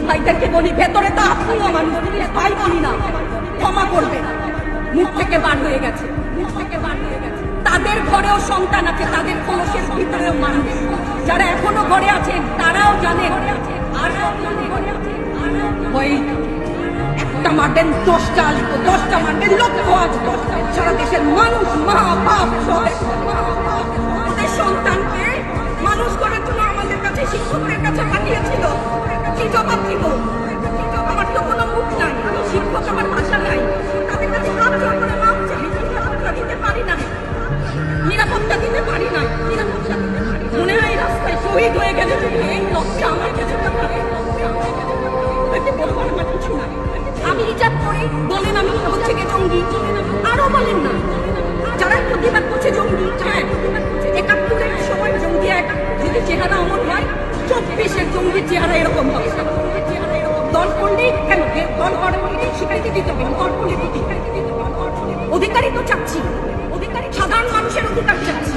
ভাইদেরকে বলি, ভেতরে তো আপনিও মানুষ, ভাই বলি না, ক্ষমা করবে, মুখ থেকে বার হয়ে গেছে, মুখ থেকে বার হয়ে গেছে। তাদের ঘরেও সন্তান আছে, তাদের কলসের ভিতরেও মানুষ, যারা এখনো ঘরে আছেন তারাও জানেন। আর ওই একটা মারবেন 10টা আসবো, 10টা মারবেন লক্ষ আসবো। সারা দেশের মানুষ, মা বাপ সব ওদের সন্তানকে মানুষ করার জন্য আমাদের কাছে, শিক্ষকের কাছে পাঠিয়েছিল। কি জবাব দিব? আমার তো কোনো মুখ নাই, শিক্ষক আমার ভাষা নাই, তাদের কাছে হাত জোর করে মাপ চাই, নিরাপত্তা দিতে পারি না, নিরাপত্তা দিতে পারি না, নিরাপত্তা দিতে পারি। মনে হয় রাস্তায় শহীদ হয়ে গেলে যদি এই লক্ষ্যে আমার কাছে কিছু না। আমি হিজাব করি বলেন আমি হচ্ছে কি জঙ্গি, আরো বলেন না যারা প্রতিবাদ করছে জঙ্গি। হ্যাঁ, 71-এর সময় জঙ্গি এক যদি চেহারা অমর হয়, 24-এর জঙ্গির চেহারা এরকম হবে। দল করলেই কেন দল করে স্বীকৃতি দিতে হবে, দল করলে অধিকারই তো চাচ্ছি, অধিকারী সাধারণ মানুষের অধিকার চাচ্ছি।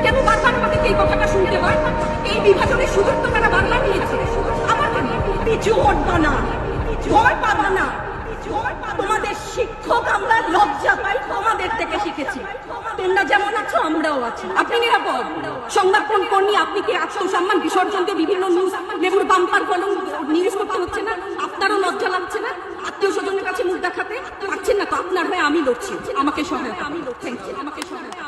কেন বারবার আমাদেরকে এই কথাটা শুনতে হয়? এই বিভাজনের সুযোগ তো তারা বাংলা নিয়েছে। পিছু হটবা না, ভয় পাবা না। তোমাদের শিক্ষক আমরা লজ্জা পাই, তোমাদের থেকে শিখেছি। তোমরা যেমন আছো আমরাও আছি। আপনি নিরাপদ সংরক্ষণ কর্মী, আপনি কি আত্মসম্মান বিসর্জন দিয়ে বিভিন্ন নিউজ লেবুর বাম্পার কলম নিউজ করতে হচ্ছে না? আপনারও লজ্জা লাগছে না? আত্মীয় স্বজনের কাছে মুখ দেখাতে পারছেন না তো? আপনার হয়ে আমি লড়ছি, আমাকে সহায়তা, আমি লড়ছি, আমাকে সহায়তা।